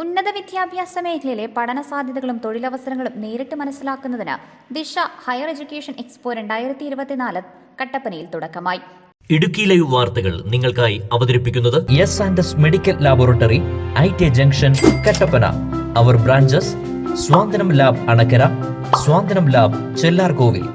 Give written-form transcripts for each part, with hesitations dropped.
ഉന്നത വിദ്യാഭ്യാസ മേഖലയിലെ പഠന സാധ്യതകളും തൊഴിലവസരങ്ങളും നേരിട്ട് മനസ്സിലാക്കുന്നതിന് ദിശ ഹയർ എഡ്യൂക്കേഷൻ എക്സ്പോ 2024 കട്ടപ്പനയിൽ തുടക്കമായി. ഇടുക്കി ലൈവ് വാർത്തകൾ നിങ്ങൾക്കായി അവതരിപ്പിക്കുന്നത് S&S medical laboratory, IT junction, Kattappana. Our branches Swanthanam lab Anakkara, Swanthanam lab Chellarkovil.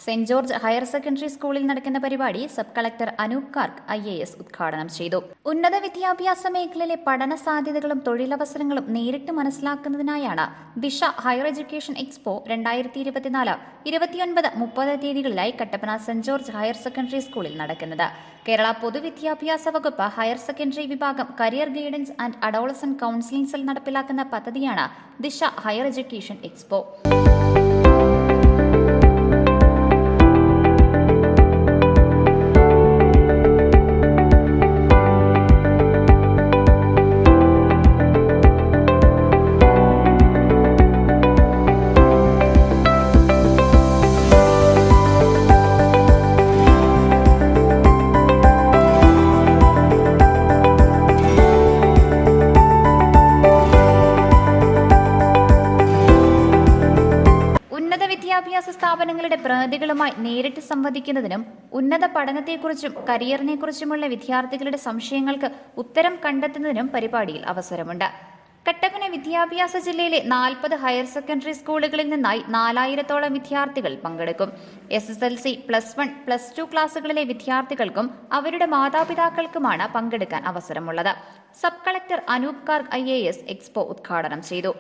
Saint George higher secondary സ്കൂളിൽ നടക്കുന്ന പരിപാടി sub collector Anoop Garg IAS ഉദ്ഘാടനം ചെയ്തു. ഉന്നത വിദ്യാഭ്യാസ മേഖലയിലെ പഠന സാധ്യതകളും തൊഴിലവസരങ്ങളും നേരിട്ട് മനസ്സിലാക്കുന്നതിനായാണ് ദിശ ഹയർ എഡ്യൂക്കേഷൻ എക്സ്പോ 2024 29-30 തീയതികളിലായി Kattappana saint George higher secondary സ്കൂളിൽ നടക്കുന്നത്. കേരള പൊതുവിദ്യാഭ്യാസ വകുപ്പ് ഹയർ സെക്കൻഡറി വിഭാഗം career guidance and adolescent counselling cell നടപ്പിലാക്കുന്ന പദ്ധതിയാണ് ദിശ ഹയർ എഡ്യൂക്കേഷൻ എക്സ്പോ. വിദ്യാഭ്യാസ സ്ഥാപനങ്ങളുടെ പ്രതിനിധികളുമായി നേരിട്ട് സംവദിക്കുന്നതിനും ഉന്നത പഠനത്തെക്കുറിച്ചും കരിയറിനെക്കുറിച്ചുമുള്ള വിദ്യാർത്ഥികളുടെ സംശയങ്ങൾക്ക് ഉത്തരം കണ്ടെത്തുന്നതിനും പരിപാടിയിൽ അവസരമുണ്ട്. കട്ടപ്പന വിദ്യാഭ്യാസ ജില്ലയിലെ 40 ഹയർ സെക്കൻഡറി സ്കൂളുകളിൽ നിന്നായി 4000-ഓളം വിദ്യാർത്ഥികൾ പങ്കെടുക്കും. SSLC, +1, +2 ക്ലാസുകളിലെ വിദ്യാർത്ഥികൾക്കും അവരുടെ മാതാപിതാക്കൾക്കുമാണ് പങ്കെടുക്കാൻ അവസരമുള്ളത്. Sub collector Anoop Garg IAS expo ഉദ്ഘാടനം ചെയ്തു.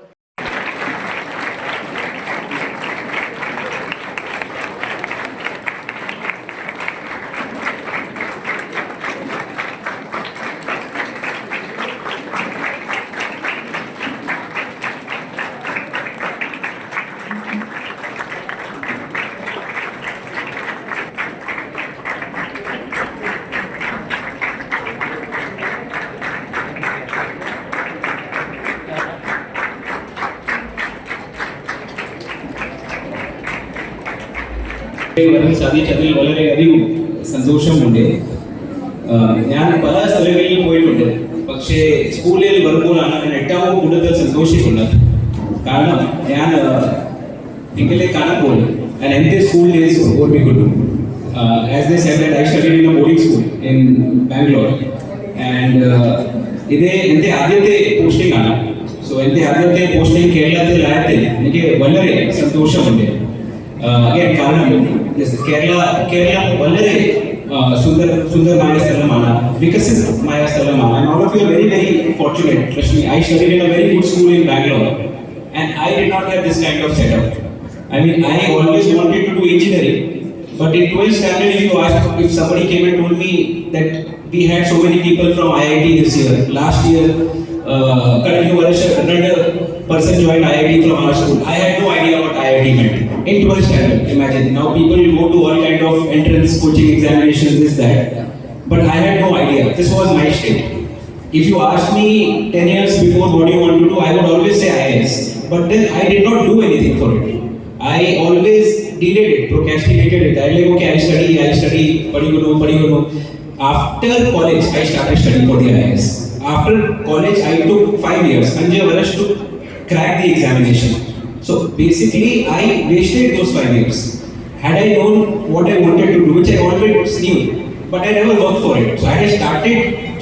സാധിച്ചതിൽ വളരെയധികം സന്തോഷമുണ്ട്. ഞാൻ പല സ്ഥലങ്ങളിൽ പോയിട്ടുണ്ട്, പക്ഷേ സ്കൂളിൽ വരുമ്പോഴാണ് ഞാൻ ഏറ്റവും കൂടുതൽ സന്തോഷിക്കുന്നത്. കാരണം ഞാൻ നിങ്ങളെ കാണുമ്പോൾ എൻ്റെ സ്കൂൾ ഡേയ്സ് ഓർമ്മിക്കുന്നു. As they said that I studied in a boarding school in Bangalore, and ഇത് എൻ്റെ ആദ്യത്തെ പോസ്റ്റിംഗ് ആണ്. സോ എൻ്റെ ആദ്യത്തെ പോസ്റ്റിംഗ് കേരളത്തിലായതിൽ എനിക്ക് വളരെ സന്തോഷമുണ്ട്. കാരണം കേരളം വളരെ സുന്ദരമായ സ്ഥലമാണ്, വികസിതമായ സ്ഥലമാണ്. And all of you are very, very fortunate. Trust me, I studied in a very good school in Bangalore, and I did not have this kind of setup. I mean, I always wanted to do engineering, but in 12th standard, if somebody came and told me that we had so many people from IIT this year, last year, another person joined IIT from our school. I had no idea what IIT meant. In 12th standard, imagine. Now people go to all kind of entrance coaching examinations, this, that. But I had no idea. This was my state. If you asked me 10 years before what you want to do, I would always say IAS. But then I did not do anything for it. I always delayed it, procrastinated it. I like, okay, I study, padhigunu. After college, I started studying for the IAS. After college, I took 5 years, 5 years to crack the examination. So basically, I wasted those 5 years. Had I known what I wanted to do, which I always knew, but I never worked for it. So I had started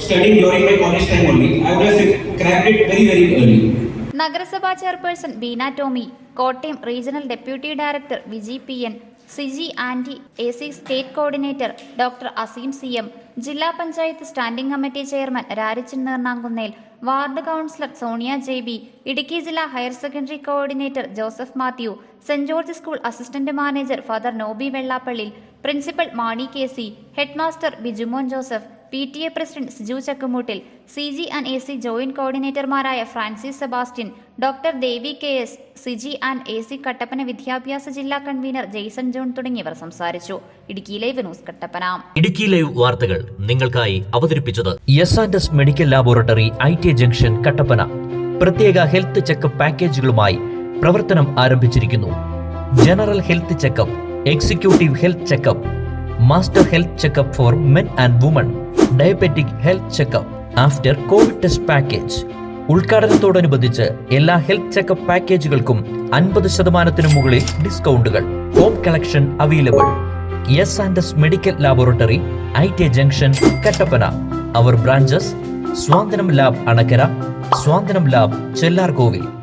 studying during my college time only. I would have cracked it very, very early. നഗരസഭാ chairperson Beena Tomy, Kottayam regional deputy director Viji PN, CG and AC state coordinator doctor Azeem CM, ജില്ലാ panchayat standing committee chairman Rarichan Neernankunnel, ward councillor Sonia JB, Idukki ജില്ലാ higher secondary coordinator Joseph Mathew, saint George school assistant manager father Noby Vellappally, principal Mani KC, head master Bijumon Joseph, PTA president Siju Chakkumoottil, CG and AC joint കോർഡിനേറ്റർമാരായ Francis Sebastian, doctor Devi KS, CG and AC Kattappana വിദ്യാഭ്യാസ ജില്ലാ convener Jaison John തുടങ്ങിയവർ സംസാരിച്ചു. Idukki live news Kattappana. Idukki live വാർത്തകൾ നിങ്ങൾക്കായി അവതരിപ്പിച്ചത് S&S medical laboratory, IT junction, Kattappana. പ്രത്യേക health checkup പാക്കേജുകളുമായി പ്രവർത്തനം ആരംഭിച്ചിരിക്കുന്നു. General health checkup, executive health checkup, master health checkup for men and women, diabetic health checkup, after COVID test package, ഉദ്ഘാടനത്തോടനുബന്ധിച്ച് എല്ലാ ഹെൽത്ത് ചെക്കപ്പ് പാക്കേജുകൾക്കും 50% മുകളിൽ ഡിസ്കൗണ്ടുകൾ. Home collection available. S medical laboratory, ITA junction, Kattappana. അവർ branches Swanthanam lab Anakkara, Swanthanam lab Chellarkovil.